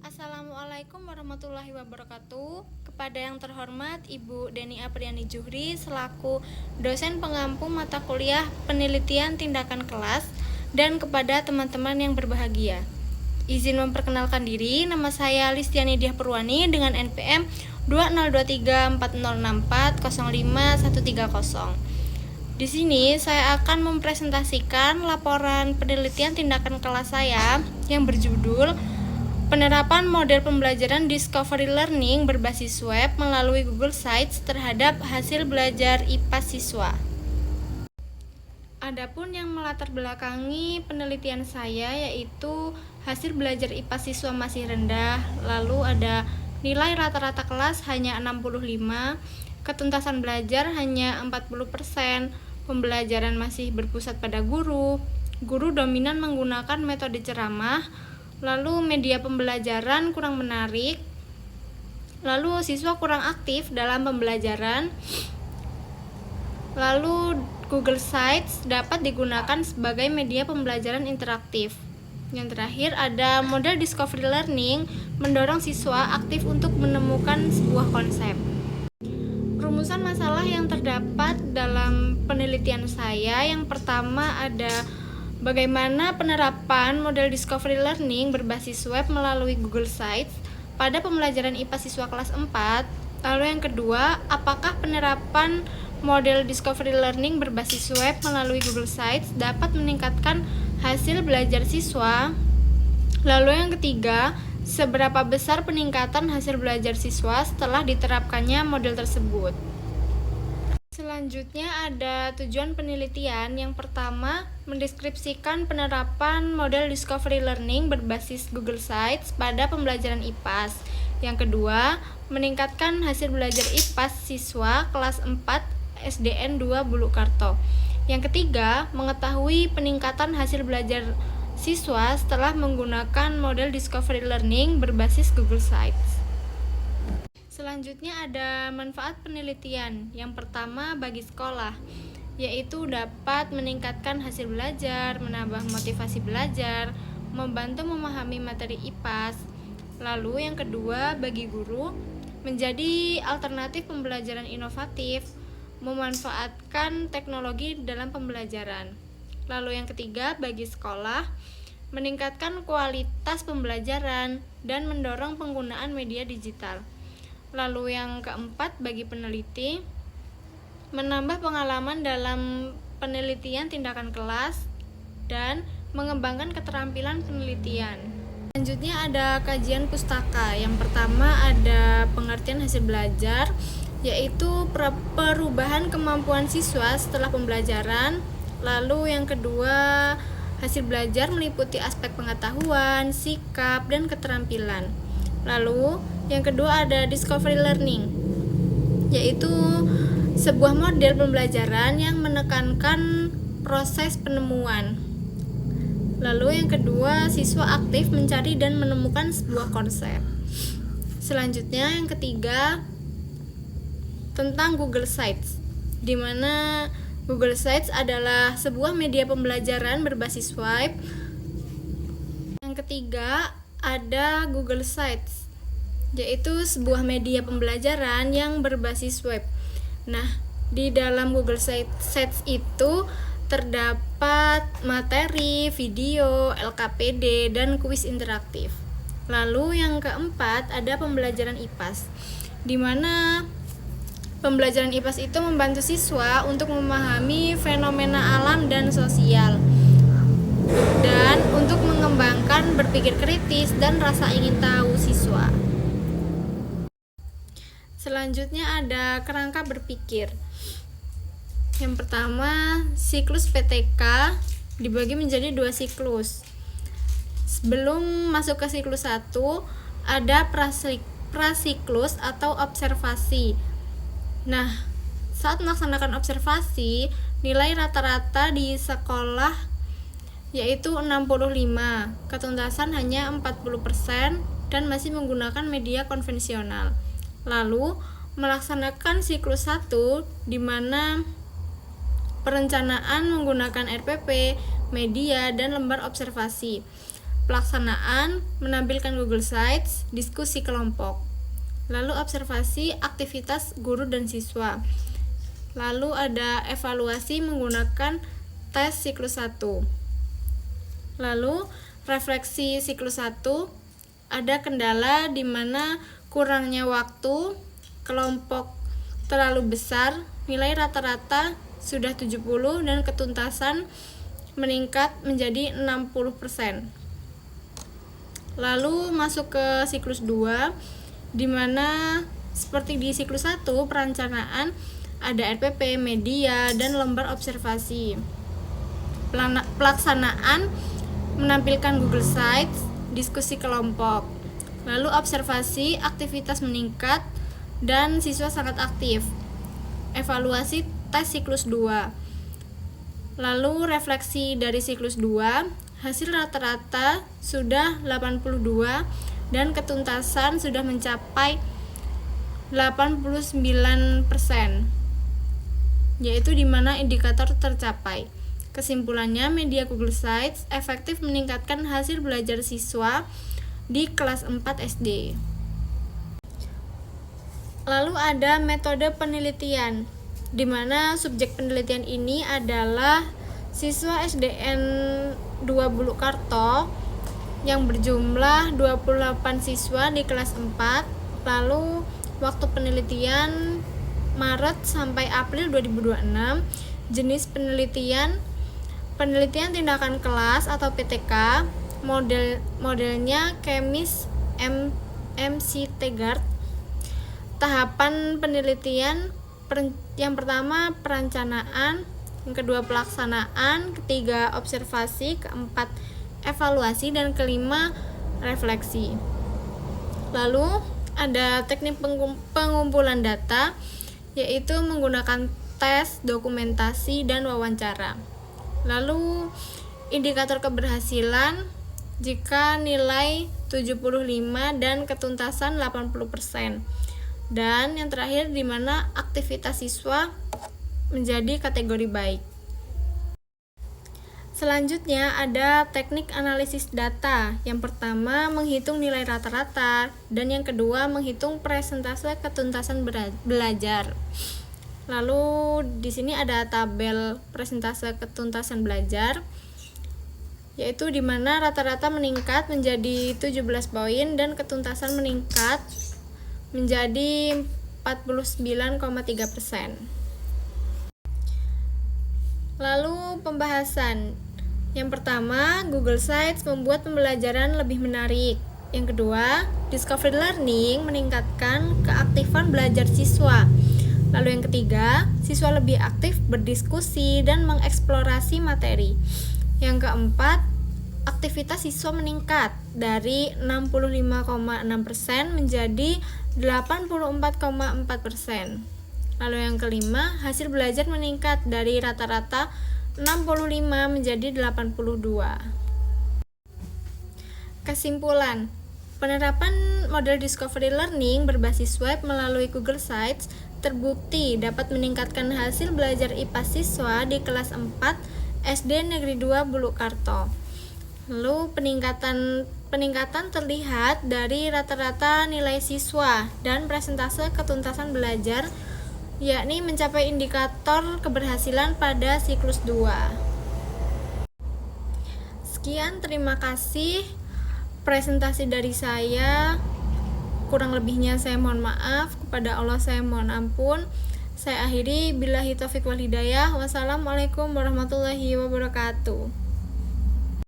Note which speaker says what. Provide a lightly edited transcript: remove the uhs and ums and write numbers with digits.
Speaker 1: Assalamualaikum warahmatullahi wabarakatuh. Kepada yang terhormat Ibu Deni Apriani Juhri selaku dosen pengampu mata kuliah penelitian tindakan kelas dan kepada teman-teman yang berbahagia. Izin memperkenalkan diri, nama saya Listiani Diah Purwani dengan NPM 20234064051130. Di sini saya akan mempresentasikan laporan penelitian tindakan kelas saya yang berjudul Penerapan model pembelajaran Discovery Learning berbasis web melalui Google Sites terhadap hasil belajar IPA siswa. Adapun yang melatar belakangi penelitian saya yaitu hasil belajar IPA siswa masih rendah, lalu ada nilai rata-rata kelas hanya 65, ketuntasan belajar hanya 40%, pembelajaran masih berpusat pada guru dominan menggunakan metode ceramah, lalu media pembelajaran kurang menarik, lalu siswa kurang aktif dalam pembelajaran, lalu Google Sites dapat digunakan sebagai media pembelajaran interaktif. Yang terakhir ada model Discovery Learning mendorong siswa aktif untuk menemukan sebuah konsep. Rumusan masalah yang terdapat dalam penelitian saya, yang pertama ada bagaimana penerapan model Discovery Learning berbasis web melalui Google Sites pada pembelajaran IPA siswa kelas 4. Lalu yang kedua, apakah penerapan model Discovery Learning berbasis web melalui Google Sites dapat meningkatkan hasil belajar siswa? Lalu yang ketiga, seberapa besar peningkatan hasil belajar siswa setelah diterapkannya model tersebut? Selanjutnya ada tujuan penelitian. Yang pertama, mendeskripsikan penerapan model Discovery Learning berbasis Google Sites pada pembelajaran IPAS. Yang kedua, meningkatkan hasil belajar IPAS siswa kelas 4 SDN 2 Bulukarto. Yang ketiga, mengetahui peningkatan hasil belajar siswa setelah menggunakan model Discovery Learning berbasis Google Sites. Selanjutnya ada manfaat penelitian. Yang pertama bagi sekolah, yaitu dapat meningkatkan hasil belajar, menambah motivasi belajar, membantu memahami materi IPAS. Lalu yang kedua bagi guru, menjadi alternatif pembelajaran inovatif, memanfaatkan teknologi dalam pembelajaran. Lalu yang ketiga bagi sekolah, meningkatkan kualitas pembelajaran dan mendorong penggunaan media digital. Lalu yang keempat bagi peneliti, menambah pengalaman dalam penelitian tindakan kelas dan mengembangkan keterampilan penelitian. Selanjutnya ada kajian pustaka. Yang pertama ada pengertian hasil belajar, yaitu perubahan kemampuan siswa setelah pembelajaran. Lalu yang kedua, hasil belajar meliputi aspek pengetahuan, sikap, dan keterampilan. Lalu yang kedua ada Discovery Learning, yaitu sebuah model pembelajaran yang menekankan proses penemuan. Lalu yang kedua, siswa aktif mencari dan menemukan sebuah konsep. Selanjutnya yang ketiga tentang Google Sites, di mana Google Sites adalah sebuah media pembelajaran berbasis web. Yang ketiga ada Google Sites, yaitu sebuah media pembelajaran yang berbasis web. Nah, di dalam Google Sites itu terdapat materi, video, LKPD, dan kuis interaktif. Lalu yang keempat ada pembelajaran IPAS, di mana pembelajaran IPAS itu membantu siswa untuk memahami fenomena alam dan sosial, dan untuk mengembangkan berpikir kritis dan rasa ingin tahu siswa. Selanjutnya ada kerangka berpikir. Yang pertama, siklus PTK dibagi menjadi 2 siklus. Sebelum masuk ke siklus 1, ada prasiklus atau observasi. Nah, saat melaksanakan observasi, nilai rata-rata di sekolah yaitu 65, ketuntasan hanya 40% dan masih menggunakan media konvensional. Lalu melaksanakan siklus 1 di mana perencanaan menggunakan RPP, media, dan lembar observasi. pelaksanaan, menampilkan Google Sites, diskusi kelompok. Lalu observasi aktivitas guru dan siswa. Lalu ada evaluasi menggunakan tes siklus 1. Lalu refleksi siklus 1, ada kendala di mana kurangnya waktu, kelompok terlalu besar, nilai rata-rata sudah 70 dan ketuntasan meningkat menjadi 60%. Lalu masuk ke siklus 2, di mana seperti di siklus 1 perencanaan ada RPP, media, dan lembar observasi. Pelaksanaan menampilkan Google Sites, diskusi kelompok. Lalu observasi aktivitas meningkat dan siswa sangat aktif. Evaluasi tes siklus 2. Lalu refleksi dari siklus 2, hasil rata-rata sudah 82 dan ketuntasan sudah mencapai 89%, yaitu di mana indikator tercapai. Kesimpulannya, media Google Sites efektif meningkatkan hasil belajar siswa di kelas 4 SD. Lalu ada metode penelitian, di mana subjek penelitian ini adalah siswa SDN 2 Bulukarto yang berjumlah 28 siswa di kelas 4. Lalu waktu penelitian Maret sampai April 2026. Jenis penelitian tindakan kelas atau PTK. Modelnya Kemis MC Tegart. Tahapan penelitian yang pertama perencanaan, yang kedua pelaksanaan, ketiga observasi, keempat evaluasi, dan kelima refleksi. Lalu ada teknik pengumpulan data, yaitu menggunakan tes, dokumentasi, dan wawancara. Lalu indikator keberhasilan jika nilai 75 dan ketuntasan 80%. Dan yang terakhir di mana aktivitas siswa menjadi kategori baik. Selanjutnya ada teknik analisis data. Yang pertama menghitung nilai rata-rata dan yang kedua menghitung persentase ketuntasan belajar. Lalu di sini ada tabel persentase ketuntasan belajar, yaitu di mana rata-rata meningkat menjadi 17 poin dan ketuntasan meningkat menjadi 49,3%. Lalu pembahasan. Yang pertama, Google Sites membuat pembelajaran lebih menarik. Yang kedua, Discovery Learning meningkatkan keaktifan belajar siswa. Lalu yang ketiga, siswa lebih aktif berdiskusi dan mengeksplorasi materi. Yang keempat, aktivitas siswa meningkat dari 65,6% menjadi 84,4%. Lalu yang kelima, hasil belajar meningkat dari rata-rata 65 menjadi 82. Kesimpulan, penerapan model Discovery Learning berbasis web melalui Google Sites terbukti dapat meningkatkan hasil belajar IPA siswa di kelas 4 SD Negeri 2 Bulukarto. Lalu peningkatan terlihat dari rata-rata nilai siswa dan persentase ketuntasan belajar, yakni mencapai indikator keberhasilan pada siklus 2. Sekian, terima kasih presentasi dari saya. Kurang lebihnya saya mohon maaf, kepada Allah saya mohon ampun. Saya akhiri, billahi taufiq wal hidayah. Wassalamualaikum warahmatullahi wabarakatuh.